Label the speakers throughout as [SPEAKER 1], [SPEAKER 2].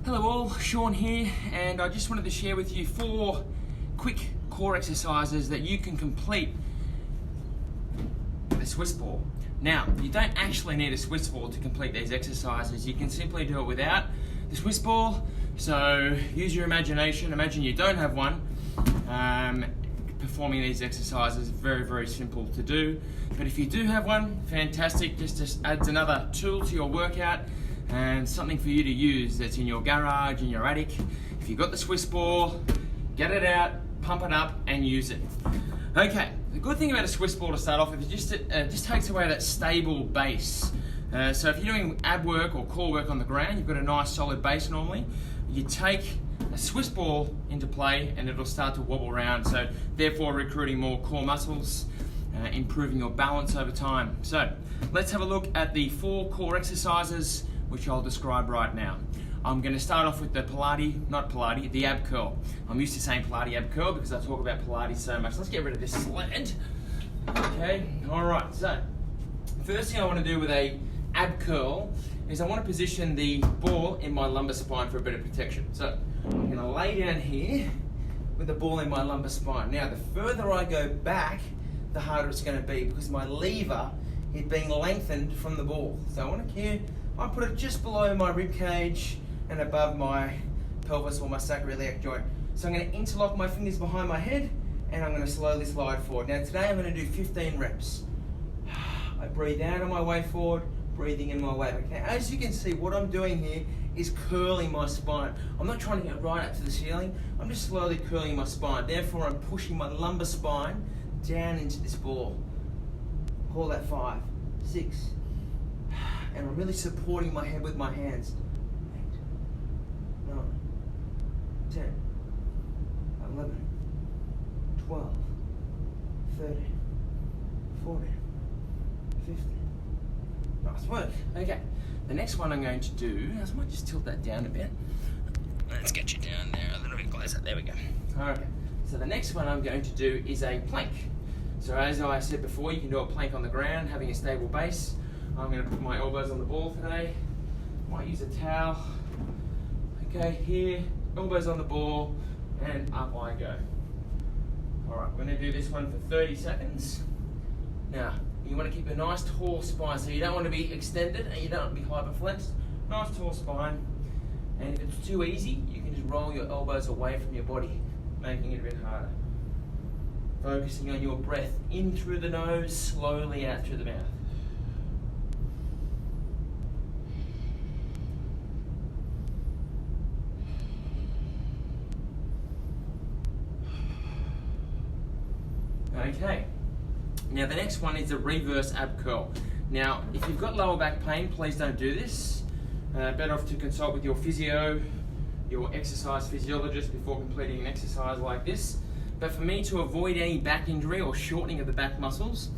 [SPEAKER 1] Hello all, Sean here, and I just wanted to share with you 4 quick core exercises that you can complete with a Swiss ball. Now, you don't actually need a Swiss ball to complete these exercises. You can simply do it without the Swiss ball. So use your imagination. Imagine you don't have one. Performing these exercises, very, very simple to do. But if you do have one, fantastic. Just adds another tool to your workout and something for you to use that's in your garage, in your attic. If you've got the Swiss ball, get it out, pump it up and use it. Okay, the good thing about a Swiss ball to start off with is it just takes away that stable base. So if you're doing ab work or core work on the ground, you've got a nice solid base normally. You take a Swiss ball into play and it'll start to wobble around, so therefore recruiting more core muscles, improving your balance over time. So let's have a look at the 4 core exercises which I'll describe right now. I'm going to start off with the the ab curl. I'm used to saying Pilates ab curl because I talk about Pilates so much. Let's get rid of this sled. Okay, alright, so first thing I want to do with a ab curl is I want to position the ball in my lumbar spine for a bit of protection. So I'm going to lay down here with the ball in my lumbar spine. Now the further I go back, the harder it's going to be because my lever is being lengthened from the ball. So I put it just below my rib cage and above my pelvis or my sacroiliac joint. So I'm going to interlock my fingers behind my head and I'm going to slowly slide forward. Now today I'm going to do 15 reps. I breathe out on my way forward, breathing in my way back. Now as you can see, what I'm doing here is curling my spine. I'm not trying to get right up to the ceiling, I'm just slowly curling my spine. Therefore I'm pushing my lumbar spine down into this ball. Call that 5, 6, and I'm really supporting my head with my hands. 8, 9, 10, 11, 12, 13, 14, 15. Nice work. Okay, the next one I'm going to do, I might just tilt that down a bit. Let's get you down there a little bit closer. There we go. Alright, so the next one I'm going to do is a plank. So as I said before, you can do a plank on the ground, having a stable base. I'm going to put my elbows on the ball today. Might use a towel. Okay, here, elbows on the ball, and up I go. Alright, we're going to do this one for 30 seconds. Now, you want to keep a nice tall spine, so you don't want to be extended and you don't want to be hyperflexed. Nice tall spine. And if it's too easy, you can just roll your elbows away from your body, making it a bit harder. Focusing on your breath in through the nose, slowly out through the mouth. Okay, now the next one is the reverse ab curl. Now, if you've got lower back pain, please don't do this. Better off to consult with your physio, your exercise physiologist before completing an exercise like this. But for me to avoid any back injury or shortening of the back muscles,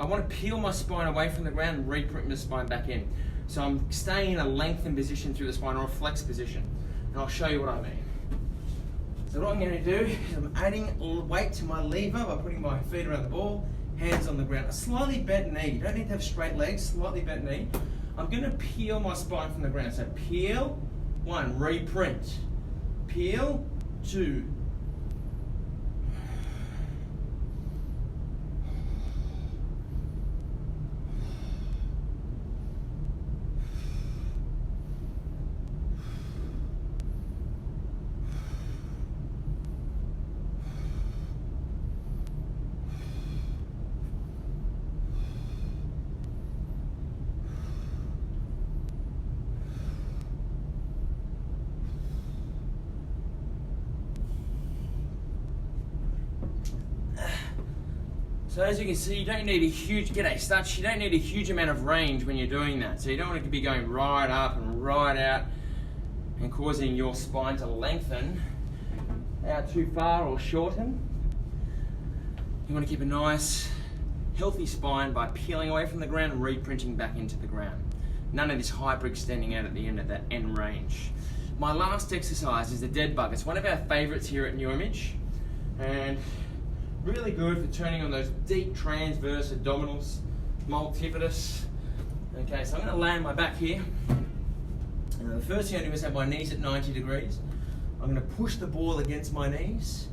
[SPEAKER 1] I want to peel my spine away from the ground and reprint my spine back in. So I'm staying in a lengthened position through the spine, or a flex position. And I'll show you what I mean. So what I'm going to do is I'm adding weight to my lever by putting my feet around the ball, hands on the ground. A slightly bent knee. You don't need to have straight legs, slightly bent knee. I'm going to peel my spine from the ground. So peel, 1, reprint. Peel, 2. So as you can see, you don't need a huge, you don't need a huge amount of range when you're doing that. So you don't want it to be going right up and right out and causing your spine to lengthen out too far or shorten. You want to keep a nice, healthy spine by peeling away from the ground and reprinting back into the ground. None of this hyperextending out at the end of that end range. My last exercise is the Deadbug. It's one of our favorites here at New Image, and really good for turning on those deep transverse abdominals, multifidus. Okay, so I'm going to lay on my back here. Now the first thing I do is have my knees at 90 degrees. I'm going to push the ball against my knees,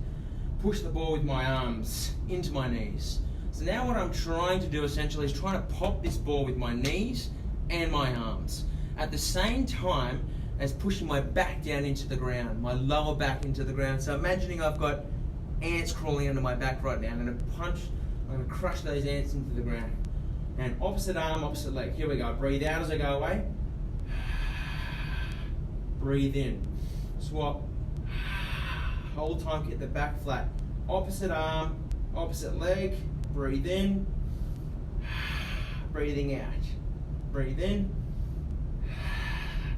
[SPEAKER 1] push the ball with my arms into my knees. So now what I'm trying to do essentially is trying to pop this ball with my knees and my arms at the same time as pushing my back down into the ground, my lower back into the ground. So imagining I've got ants crawling under my back right now. I'm going to crush those ants into the ground. And opposite arm, opposite leg. Here we go. Breathe out as I go away. Breathe in. Swap. Hold time, get the back flat. Opposite arm, opposite leg. Breathe in. Breathing out. Breathe in.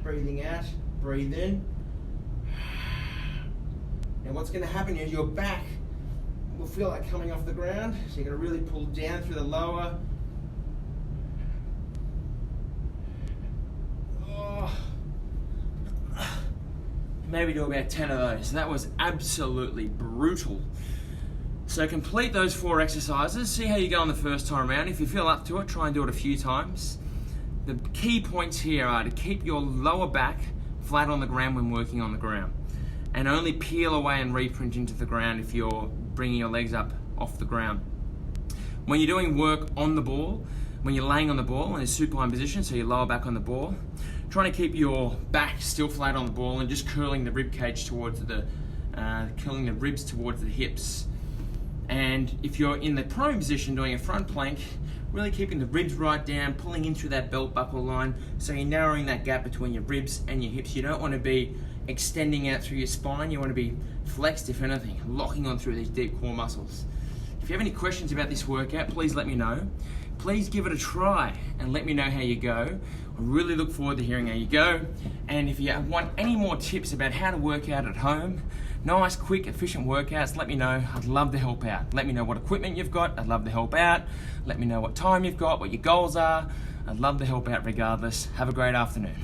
[SPEAKER 1] Breathing out. Breathe in. And what's going to happen is your back will feel like coming off the ground. So you're going to really pull down through the lower. Maybe do about 10 of those. That was absolutely brutal. So complete those 4 exercises. See how you go on the first time around. If you feel up to it, try and do it a few times. The key points here are to keep your lower back flat on the ground when working on the ground, and only peel away and reprint into the ground if you're bringing your legs up off the ground. When you're doing work on the ball, when you're laying on the ball in a supine position, so your lower back on the ball, trying to keep your back still flat on the ball and just curling the rib cage towards curling the ribs towards the hips. And if you're in the prone position doing a front plank, really keeping the ribs right down, pulling in through that belt buckle line, so you're narrowing that gap between your ribs and your hips. You don't want to be extending out through your spine. You want to be flexed, if anything, locking on through these deep core muscles. If you have any questions about this workout, please let me know. Please give it a try and let me know how you go. I really look forward to hearing how you go. And if you want any more tips about how to work out at home, nice, quick, efficient workouts, let me know. I'd love to help out. Let me know what equipment you've got. I'd love to help out. Let me know what time you've got, what your goals are. I'd love to help out regardless. Have a great afternoon.